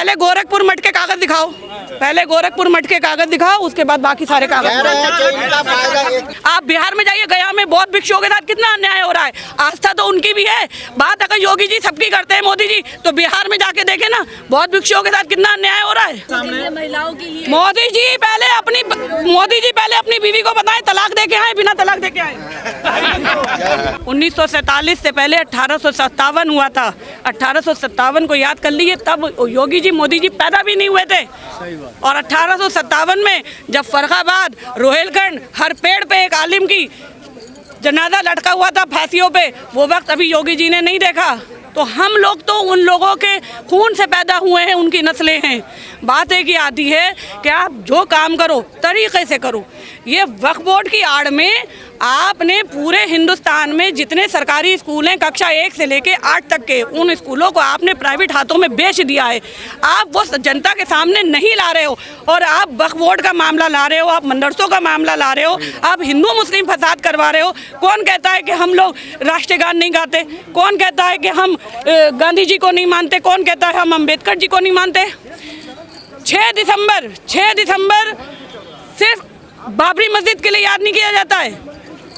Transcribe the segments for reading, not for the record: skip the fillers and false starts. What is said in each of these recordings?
पहले गोरखपुर मठ के कागज दिखाओ, पहले गोरखपुर मठ के कागज दिखाओ, उसके बाद बाकी सारे कागज। आप बिहार में जाइए, गया में बौद्ध भिक्षुओं के साथ कितना अन्याय हो रहा है। आस्था तो उनकी भी है, बात अगर योगी जी सबकी करते हैं, मोदी जी, तो बिहार में जाके देखे ना बौद्ध भिक्षुओं के साथ कितना अन्याय हो रहा है। महिलाओं की मोदी जी पहले अपनी बीवी को बताएं तलाक दे के आए, बिना तलाक दे के आए। 1947 से पहले 1857 हुआ था। 1857 को याद कर लीजिए, तब योगी जी मोदी जी पैदा भी नहीं हुए थे। और 1857 में जब फर्रुखाबाद, रोहिलखंड, हर पेड़ पे एक आलिम की जनाजा लटका हुआ था फांसियों पे, वो वक्त अभी योगी जी ने नहीं देखा। तो हम लोग तो उन लोगों के खून से पैदा हुए हैं, उनकी नस्लें हैं। बात एक ही आती है कि आप जो काम करो तरीक़े से करो। ये वक्फ बोर्ड की आड़ में आपने पूरे हिंदुस्तान में जितने सरकारी स्कूल हैं कक्षा 1 से लेके 8 तक के, उन स्कूलों को आपने प्राइवेट हाथों में बेच दिया है। आप वो जनता के सामने नहीं ला रहे हो, और आप वक्फ बोर्ड का मामला ला रहे हो, आप मदरसों का मामला ला रहे हो, आप हिंदू मुस्लिम फसाद करवा रहे हो। कौन कहता है कि हम लोग राष्ट्रगान नहीं गाते? कौन कहता है कि हम गांधी जी को नहीं मानते? कौन कहता है हम अम्बेडकर जी को नहीं मानते? 6 दिसंबर सिर्फ बाबरी मस्जिद के लिए याद नहीं किया जाता है।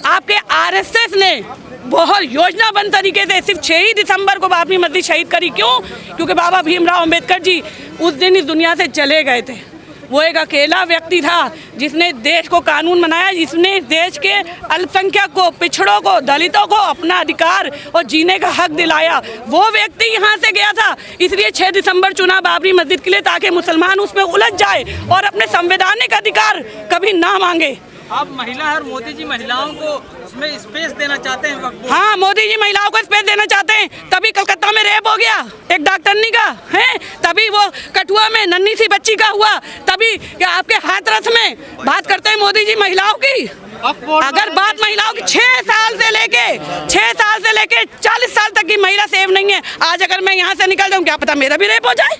आपके आरएसएस ने बहुत योजनाबद्ध तरीके से सिर्फ 6 ही दिसंबर को बाबरी मस्जिद शहीद करी। क्यों? क्योंकि बाबा भीमराव अम्बेडकर जी उस दिन इस दुनिया से चले गए थे। वो एक अकेला व्यक्ति था जिसने देश को कानून बनाया, जिसने देश के अल्पसंख्यक को, पिछड़ों को, दलितों को अपना अधिकार और जीने का हक दिलाया। वो व्यक्ति यहाँ से गया था, इसलिए 6 दिसंबर चुना बाबरी मस्जिद के लिए, ताकि मुसलमान उसमें उलझ जाए और अपने संवैधानिक अधिकार कभी ना मांगे। अब महिला और मोदी जी महिलाओं को उसमें स्पेस देना चाहते हैं। हाँ, मोदी जी महिलाओं को स्पेस देना चाहते हैं, तभी कलकत्ता में रेप हो गया एक डॉक्टरनी का, है तभी वो कठुआ में नन्ही सी बच्ची का हुआ, तभी आपके हाथरस में बात करते हैं मोदी जी महिलाओं की। अगर बात महिलाओं की 6 साल से लेके 40 साल तक की महिला सेव नहीं है। आज अगर मैं यहाँ से निकल जाऊँ, क्या पता मेरा भी रेप हो जाए।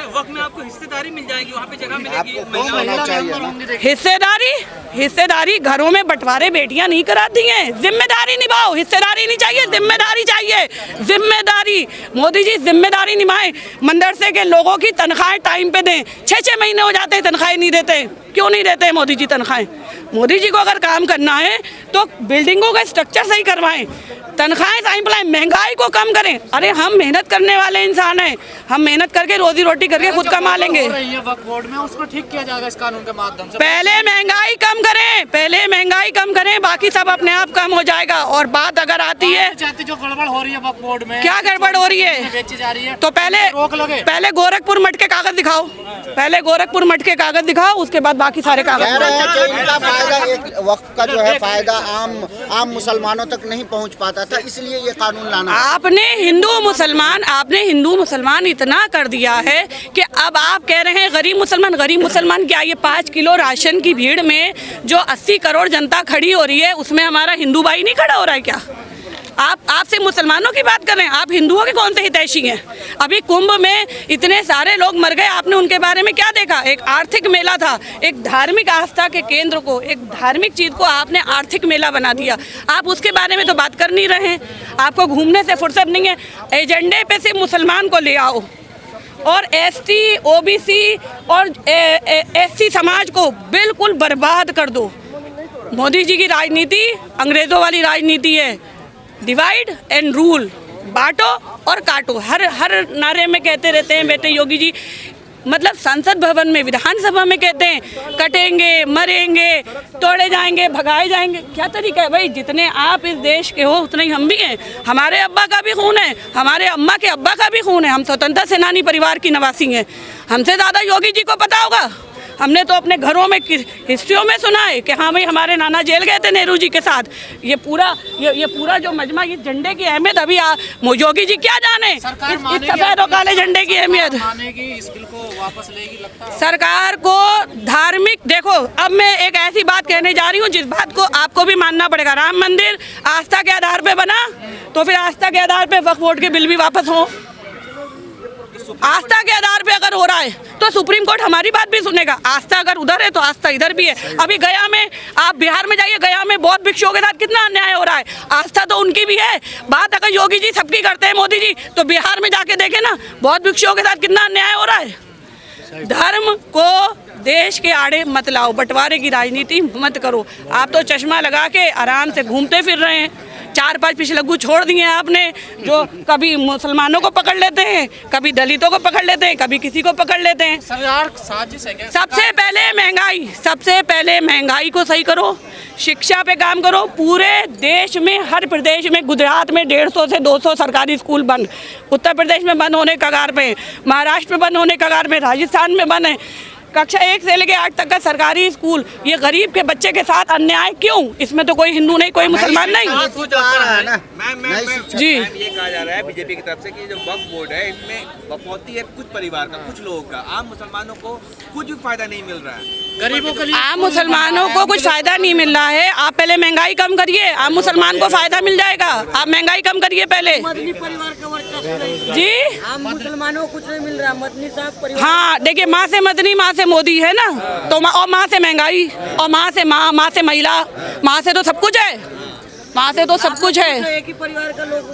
वक्त में आपको हिस्सेदारी मिल जाएगी, वहाँ पे जगह मिलेगी। हिस्सेदारी घरों में बंटवारे बेटियां नहीं कराती हैं। जिम्मेदारी निभाओ, हिस्सेदारी नहीं चाहिए, जिम्मेदारी चाहिए। जिम्मेदारी मोदी जी जिम्मेदारी निभाएं। मदरसे के लोगों की तनख्वाहें टाइम पे दें। 6 महीने हो जाते हैं तनख्वाहें नहीं देते। क्यों नहीं देते मोदी जी तनख्वाहें? मोदी जी को अगर काम करना है तो बिल्डिंगों का स्ट्रक्चर सही करवाएं, तनख्वाहें टाइम पर लाएं, महंगाई को कम करें। अरे हम मेहनत करने वाले इंसान हैं, हम मेहनत करके रोजी रोटी करके खुद कमा लेंगे। वक्फ बोर्ड में उसको ठीक किया जाएगा इस कानून के माध्यम से। पहले महंगाई कम करें, बाकी सब अपने आप कम हो जाएगा। और बात अगर आती है जो गड़बड़ हो रही है वक्फ बोर्ड में, क्या गड़बड़ हो रही है, बेची जा रही है, तो पहले गोरखपुर मठ के कागज दिखाओ, पहले गोरखपुर मठ के कागज दिखाओ, उसके बाद बाकी सारे कागज। इनका फायदा, वक्फ का जो है फायदा आम मुसलमानों तक नहीं पहुंच पाता था, इसलिए ये कानून लाना। आपने हिंदू मुसलमान इतना कर दिया है कि अब आप कह रहे हैं गरीब मुसलमान क्या? ये 5 किलो राशन की भीड़ में जो 80 करोड़ जनता खड़ी हो रही है, उसमें हमारा हिंदू भाई नहीं खड़ा हो रहा है क्या? आपसे मुसलमानों की बात कर रहे हैं, आप हिंदुओं के कौन से हितैषी हैं? अभी कुंभ में इतने सारे लोग मर गए, आपने उनके बारे में क्या देखा? एक आर्थिक मेला था, एक धार्मिक आस्था के केंद्र को, एक धार्मिक चीज़ को आपने आर्थिक मेला बना दिया। आप उसके बारे में तो बात कर नहीं रहे हैं। आपको घूमने से फुर्सत नहीं है। एजेंडे पे सिर्फ मुसलमान को ले आओ और एसटी, ओबीसी और एससी समाज को बिल्कुल बर्बाद कर दो। मोदी जी की राजनीति अंग्रेज़ों वाली राजनीति है, डिवाइड एंड रूल, बांटो और काटो। हर नारे में कहते रहते हैं बेटे योगी जी, मतलब संसद भवन में, विधानसभा में कहते हैं कटेंगे, मरेंगे, तोड़े जाएंगे, भगाए जाएंगे। क्या तरीका है भाई? जितने आप इस देश के हो उतने ही हम भी हैं। हमारे अब्बा का भी खून है, हमारे अम्मा के अब्बा का भी खून है। हम स्वतंत्रता सेनानी परिवार की निवासी हैं। हमसे ज़्यादा योगी जी को पता होगा। हमने तो अपने घरों में हिस्ट्रियों में सुना है कि हाँ भाई हमारे नाना जेल गए थे नेहरू जी के साथ। ये पूरा जो मजमा, ये झंडे की अहमियत अभी योगी जी क्या जाने, इस सफेद और काले झंडे की अहमियत। इस बिल को वापस लेगी लगता है सरकार को धार्मिक। देखो, अब मैं एक ऐसी बात कहने जा रही हूँ जिस बात को आपको भी मानना पड़ेगा। राम मंदिर आस्था के आधार पे बना, तो फिर आस्था के आधार पे वक्फ बोर्ड के बिल भी वापस हों। आस्था के आधार पे अगर हो रहा है तो सुप्रीम कोर्ट हमारी बात भी सुनेगा। आस्था अगर उधर है तो आस्था इधर भी है। अभी गया में, आप बिहार में जाइए, गया में बौद्ध भिक्षुओं के साथ कितना अन्याय हो रहा है। आस्था तो उनकी भी है। बात अगर योगी जी सबकी करते हैं, मोदी जी, तो बिहार में जाके देखे ना बौद्ध भिक्षुओं के साथ कितना अन्याय हो रहा है। धर्म को देश के आड़े मत लाओ, बंटवारे की राजनीति मत करो। आप तो चश्मा लगा के आराम से घूमते फिर रहे हैं। 4-5 पिछलग्गू छोड़ दिए हैं आपने, जो कभी मुसलमानों को पकड़ लेते हैं, कभी दलितों को पकड़ लेते हैं, कभी किसी को पकड़ लेते हैं। सरकार साजिश है क्या? सबसे पहले महंगाई को सही करो, शिक्षा पे काम करो। पूरे देश में, हर प्रदेश में, गुजरात में 150 से 200 सरकारी स्कूल बंद, उत्तर प्रदेश में बंद होने कगार पे, महाराष्ट्र में बंद होने कगार में, राजस्थान में बंद है। कक्षा 1 से लेकर 8 तक का सरकारी स्कूल, ये गरीब के बच्चे के साथ अन्याय क्यों? इसमें तो कोई हिंदू नहीं, कोई मुसलमान नहीं। जी, ये कहा जा रहा है बीजेपी की तरफ से कि जो वक्फ बोर्ड है इसमें बकौती है कुछ परिवार का, कुछ लोगों का, आम मुसलमानों को कुछ भी फायदा नहीं मिल रहा है। गरीबों के लिए आम मुसलमानों को कुछ फायदा नहीं मिल रहा है। आप पहले महंगाई कम करिए, आम मुसलमान को फायदा मिल जाएगा। आप महंगाई कम करिए पहले। मदनी परिवार का वर्चस्व जी, आम मुसलमानों को कुछ नहीं मिल रहा। मदनी साहब परिवार, हाँ देखिए, माँ से मदनी, माँ से मोदी है ना, तो और माँ से महंगाई, और माँ से माँ, माँ से महिला, माँ से तो सब कुछ है। माँ से तो सब कुछ है। एक ही परिवार का लोग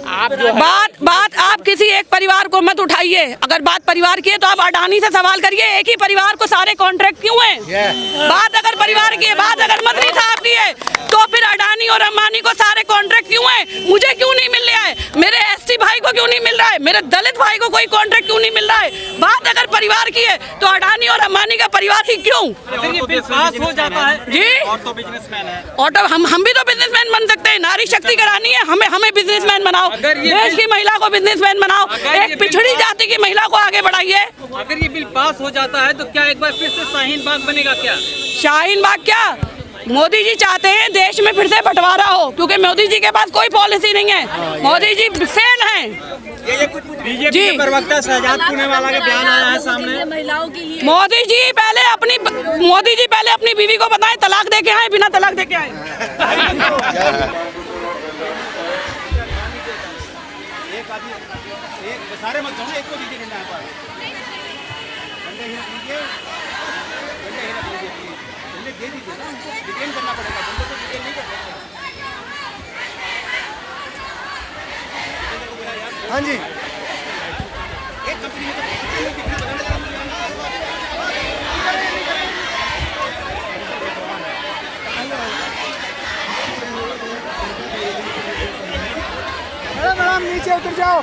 बात आप किसी एक परिवार को मत उठाइए। अगर बात परिवार की है तो आप अडानी से सवाल करिए, एक ही परिवार को सारे कॉन्ट्रैक्ट क्यों हैं? बात अगर परिवार की है, बात अगर मदनी साहब की है, तो फिर अडानी और अंबानी को सारे कॉन्ट्रैक्ट क्यों हैं? मुझे क्यों नहीं मिल रहा है? मेरे एसटी भाई को क्यों नहीं मिल रहा है? मेरे दलित भाई को कोई कॉन्ट्रैक्ट क्यों नहीं मिल रहा है? बात अगर परिवार की है तो अडानी और अंबानी का परिवार ही क्यों? अगर ये बिल पास हो जाता है, जी, और तो बिजनेसमैन है, ऑटो हम भी तो बिजनेसमैन बन सकते हैं। नारी शक्ति करानी है, हमें बिजनेसमैन बनाओ। देश की महिला को बिजनेसमैन बनाओ। एक पिछड़ी जाति की महिला को आगे बढ़ाइए। अगर ये बिल पास हो जाता है तो क्या एक बार फिर से शाहीन बाग बनेगा क्या? शाहीन बाग क्या? मोदी जी चाहते हैं देश में फिर से बंटवारा हो, क्योंकि मोदी जी के पास कोई पॉलिसी नहीं है। मोदी जी फेल हैं। बीजेपी के प्रवक्ता शहजाद पूनेवाला का बयान आया है सामने। महिलाओं के लिए मोदी जी पहले अपनी बीवी को बताएं तलाक दे के आए, बिना तलाक दे के आए। सारे मत जाओ, एक को दीजिए डंडा यहाँ पर। डंडे ही दीजिए, डंडे ही रख लीजिए, डंडे दे दीजिए ना, उनको डिटेन करना पड़ेगा, डंडे तो डिटेन नहीं कर सकते। हाँ जी, एक कंपनी में मैडम नीचे उतर जाओ।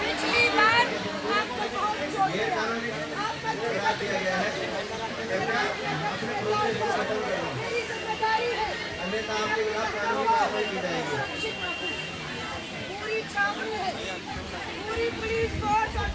पिछली बार आपको बहुत छोड़ दिया, आपका मेरी जिम्मेदारी है। पूरी छावनी है, पूरी पुलिस फोर्स और